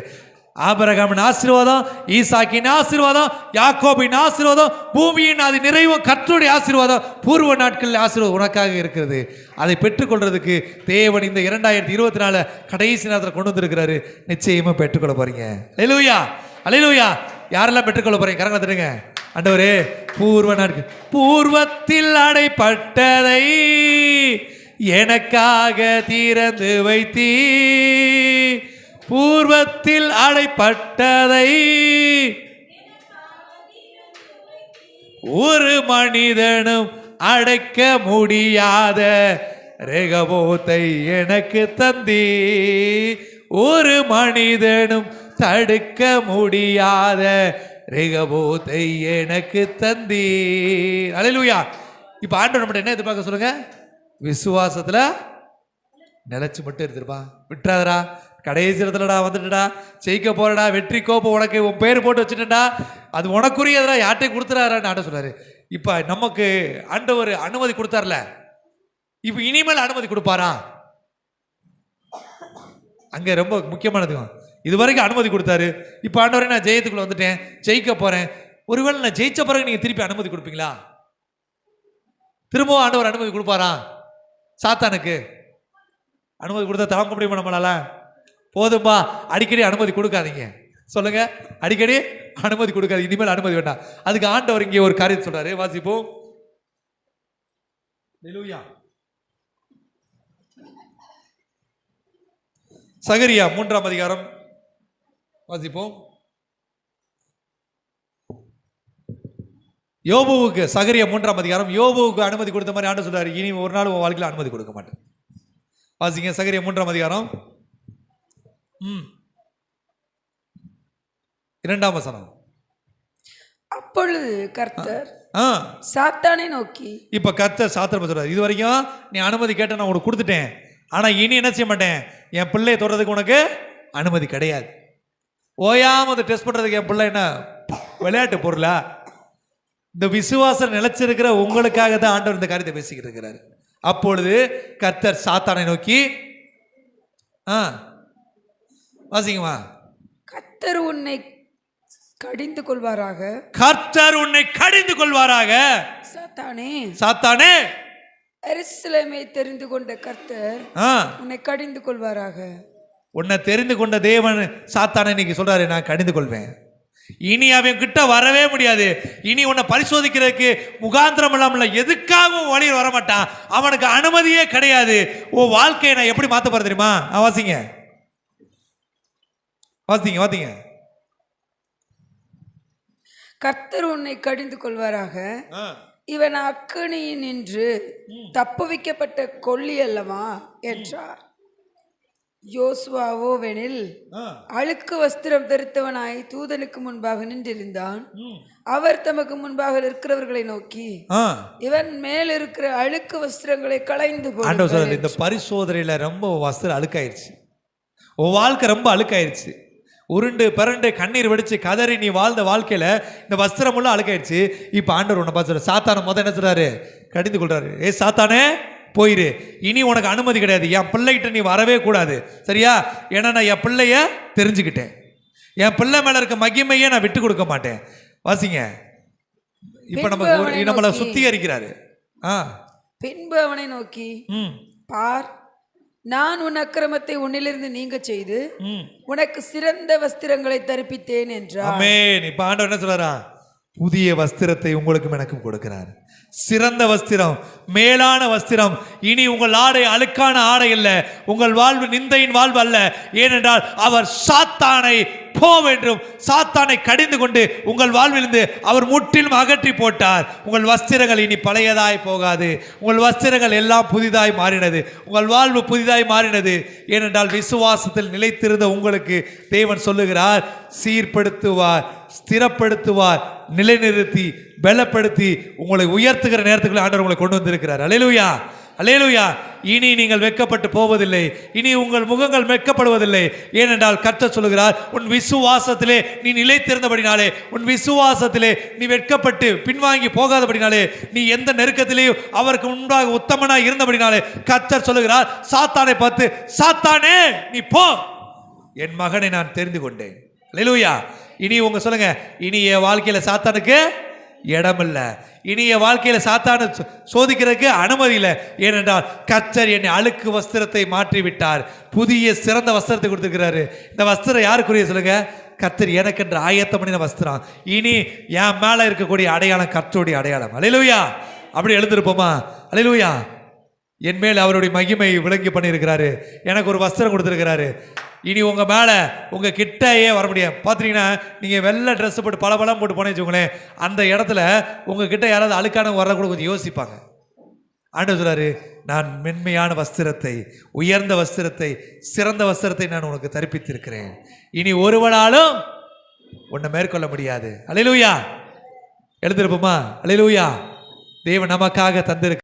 ஆபிரகாமின் ஆசீர்வாதம், ஈசாக்கின் ஆசீர்வாதம், யாக்கோபின் ஆசீர்வாதம், பூமியின் அது நிறைவும் கர்த்தருடைய ஆசீர்வாதம், பூர்வ நாட்களில் ஆசீர்வாதம் உனக்காக இருக்கிறது. அதை பெற்றுக்கொள்றதுக்கு தேவன் இந்த 2024 கடைசி நேரத்தில் கொண்டு வந்திருக்கிறாரு. நிச்சயமா பெற்றுக்கொள்ள போறீங்க. அல்லேலூயா, அல்லேலூயா. யாரெல்லாம் பெற்றுக்கொள்ள போறீங்க? கரங்களை தட்டுங்க. ஆண்டவரே, பூர்வ நாட்கள், பூர்வத்தில் அடைப்பட்டதை எனக்காக திறந்து வைத்தீ, பூர்வத்தில் அடைப்பட்டதை ஒரு மனிதனும் அடைக்க முடியாத ரெகபோத்தை எனக்கு தந்தீ, ஒரு மனிதனும் தடுக்க முடியாத ரெகபோத்தை எனக்கு தந்தீ. அல்லேலூயா. இப்ப ஆண்டவர் நம்மகிட்ட என்ன எதிர்பார்க்க சொல்லுங்க? விசுவாசத்துல நிலைச்சு மட்டும் இருந்திருப்பா, விட்டுறாதரா, கடைசி இடத்துலடா வந்துட்டுடா, ஜெயிக்க போறடா, வெற்றி கோப்பம் உனக்கு உன் பேர் போட்டு வச்சுட்டா, அது உனக்குரியதா, யார்ட்டையும் கொடுத்துறாரான்னு ஆண்ட சொல்றாரு. இப்ப நமக்கு ஆண்டவர் அனுமதி கொடுத்தார்ல, இப்ப இனிமேல் அனுமதி கொடுப்பாரா? அங்க ரொம்ப முக்கியமானது. இது வரைக்கும் அனுமதி கொடுத்தாரு. இப்ப ஆண்டவரே நான் ஜெயத்துக்குள்ள வந்துட்டேன், ஜெயிக்க போறேன். ஒருவேளை நான் ஜெயிச்ச பிறகு நீங்க திருப்பி அனுமதி கொடுப்பீங்களா? திரும்பவும் ஆண்டவர் அனுமதி கொடுப்பாரா? சாத்தானுக்கு அனுமதி கொடுத்தா தாங்க முடியுமா நம்மளால? போதும்பா, அடிக்கடி அனுமதி கொடுக்காதீங்க. சொல்லுங்க, அடிக்கடி அனுமதி கொடுக்காதீங்க. இனிமேல் அனுமதி வேண்டாம். அதுக்கு ஆண்டவர் இங்கே ஒரு காரியத்தை சொல்றாரு. வாசிப்போம். அல்லேலூயா. சகரியா 3ஆம் அதிகாரம் வாசிப்போம். யோபுவுக்கு, சகரியா 3ஆம் அதிகாரம், யோபுவுக்கு அனுமதி கொடுத்த மாதிரி ஆண்டவர் சொல்றாரு, இனி ஒரு நாள் உன் வாழ்க்கையில் அனுமதி கொடுக்க மாட்டேன். வாசிங்க, சகரியா 3ஆம் அதிகாரம் 2ஆம் வசனம். அப்பொழுது கர்த்தர் சாத்தானை நோக்கி, இப்ப கர்த்தர் சாத்தானை சொல்றாரு, இது வரைக்கும் நீ அனுமதி கேட்ட நான் உனக்கு கொடுத்துட்டேன், ஆனா இனி என்ன செய்ய மாட்டேன், என் பிள்ளையை தொடறதுக்கு உனக்கு அனுமதி கிடையாது. ஓயாம அதை டெஸ்ட் பண்றதுக்கு என் பிள்ளை என்ன விளையாட்டு பொருளா? இந்த விசுவாசம் நிலைச்சிருக்கிற உங்களுக்காக தான் ஆண்டவர் இந்த காரியத்தை பேசிக்கிட்டு இருக்கிறாரு. அப்பொழுது கர்த்தர் சாத்தானை நோக்கி, வாசிங்கம்மா, கர்த்தர் உன்னை கடிந்து கொள்வாராக, கர்த்தர் உன்னை கடிந்து கொள்வாராக. சாத்தானே, சாத்தானே, எருசலேமை தெரிந்து கொண்ட கர்த்தர் உன்னை கடிந்து கொள்வாராக. உன்னை தெரிந்து கொண்ட தேவன் சாத்தானை இன்னைக்கு சொல்றாரு, நான் கடிந்து கொள்வேன். இனி அவன் கிட்ட வரவே முடியாது. இனி உன்னை பரிசோதிக்கிறதுக்கு முகாந்திரம் இல்லாம எதுக்காகவும் வழியில் வரமாட்டான். அவனுக்கு அனுமதியே கிடையாது. உன் வாழ்க்கையை நான் எப்படி மாத்த போற தெரியுமா? வாசிங்க. வாசிங்க வாசிங்க. கர்த்தர் உன்னை கடிந்து கொள்வாராக. ஆ. இவன் அக்கினியில் நின்று தப்புவிக்கப்பட்ட கொல்லி அல்லவா என்றார். யோசுவாவோவெனில் அழுக்கு வஸ்திரம் தரித்தவனாய் தூதனுக்கு முன்பாக நின்றிருந்தான். அவர் தமக்கு முன்பாக இருக்கிறவர்களை நோக்கி, இவன் மேல் இருக்கிற அழுக்கு வஸ்திரங்களை களைந்து போடுங்கள். இந்த பரிசோதனையில ரொம்ப வஸ்திரம் அழுக்காயிருச்சு, உன் வாழ்க்கை ரொம்ப அழுக்காயிருச்சு, உருண்டு பிறண்டு கண்ணீர் வெடிச்சு கதறி நீ வாழ்ந்த வாழ்க்கையில இந்த வஸ்திரம் எல்லாம் அழுக்காயிருச்சு. இப்ப ஆண்டவர் உன்னை பார்த்து சாத்தான என்ன சொல்றாரு? கடிந்து கொள்றாரு. ஏ சாத்தானே, போயிரு, இனி உனக்கு அனுமதி கிடையாது, என் பிள்ளைகிட்ட நீ வரவே கூடாது, சரியா? ஏன்னா நான் என் பிள்ளைய தெரிஞ்சுக்கிட்டேன், என் பிள்ளை மேல இருக்க மகிமையை நான் விட்டு கொடுக்க மாட்டேன். வாசிங்க. இப்ப நம்மளை சுத்திகரிக்கிறாரு. பின்பு அவனை நோக்கி, பார், நான் உன் அக்கிரமத்தை உன்னிலிருந்து நீங்க செய்து உனக்கு சிறந்த வஸ்திரங்களை தரிப்பித்தேன் என்றார். ஆமென். இப்ப ஆண்டவர் என்ன சொல்றாரா? புதிய வஸ்திரத்தை உங்களுக்கும் எனக்கும் கொடுக்கிறார். சிறந்த வஸ்திரம், மேலான வஸ்திரம். இனி உங்கள் ஆடை அழுக்கான ஆடை அல்ல, உங்கள் வாழ்வு நிந்தையின் வாழ்வு அல்ல. ஏனென்றால் அவர் சாத்தானை போவென்றும் சாத்தானை கடிந்து கொண்டு உங்கள் வாழ்விலிருந்து அவர் முற்றிலும் அகற்றி போட்டார். உங்கள் வஸ்திரங்கள் இனி பழையதாய் போகாது, உங்கள் வஸ்திரங்கள் எல்லாம் புதிதாய் மாறினது, உங்கள் வாழ்வு புதிதாய் மாறினது. ஏனென்றால் விசுவாசத்தில் நிலைத்திருந்த உங்களுக்கு தேவன் சொல்லுகிறார், சீர்படுத்துவார், ஸ்திரப்படுத்துவார், நிலைநிறுத்தி பலப்படுத்தி உங்களை உயர்த்துகிற நேரத்துக்குள்ள ஆண்டவர் உங்களை கொண்டு வந்திருக்கிறார். அல்லேலூயா, அல்லேலூயா. இனி நீங்கள் வெட்கப்பட்டு போவதில்லை, இனி உங்கள் முகங்கள் வெட்கப்படுவதில்லை. ஏனென்றால் கர்த்தர் சொல்லுகிறார், உன் விசுவாசத்திலே நீ நிலைத்திருந்தபடினாலே, உன் விசுவாசத்திலே நீ வெட்கப்பட்டு பின்வாங்கி போகாதபடினாலே, நீ எந்த நெருக்கத்திலேயும் அவருக்கு முன்பாக உத்தமனாய் இருந்தபடினாலே கர்த்தர் சொல்லுகிறார், சாத்தானை பார்த்து, சாத்தானே நீ போ, என் மகனை நான் தெரிந்து கொண்டேன். அல்லேலூயா. இனி உங்க சொல்லுங்க, இனி என் வாழ்க்கையில சாத்தானுக்கு இடம் இல்லை, இனி என் வாழ்க்கையில சாத்தான சோதிக்கிறதுக்கு அனுமதி இல்லை. ஏனென்றால் கர்த்தர் என்னை அழுக்கு வஸ்திரத்தை மாற்றி விட்டார், புதிய சிறந்த வஸ்திரத்தை கொடுத்திருக்கிறாரு. இந்த வஸ்திரம் யாருக்குரிய சொல்லுங்க? கர்த்தர் எனக்கென்று ஆயத்தம் பண்ணின வஸ்திரம். இனி என் மேல இருக்கக்கூடிய அடையாளம் கர்த்தருடைய அடையாளம். அல்லேலூயா. அப்படி எழுந்திருப்போமா? அல்லேலூயா. என் மேல் அவருடைய மகிமை விளங்கி பண்ணியிருக்கிறாரு, எனக்கு ஒரு வஸ்திரம் கொடுத்துருக்கிறாரு. இனி உங்கள் மேலே உங்கள் கிட்டையே வர முடியாது. பார்த்துட்டீங்கன்னா நீங்கள் வெள்ளை ட்ரெஸ் போட்டு பலபலம் போட்டு போனே வச்சுக்கோங்களேன், அந்த இடத்துல உங்கள் கிட்ட யாராவது அழுக்கானவங்க வர கூட கொஞ்சம் யோசிப்பாங்க. ஆண்டவர் சொல்றாரு, நான் மென்மையான வஸ்திரத்தை, உயர்ந்த வஸ்திரத்தை, சிறந்த வஸ்திரத்தை நான் உனக்கு தரிப்பித்திருக்கிறேன். இனி ஒருவனாலும் உன்னை மேற்கொள்ள முடியாது. அல்லேலூயா. எழுந்திருப்போமா? அல்லேலூயா. தேவன் நமக்காக தந்திருக்க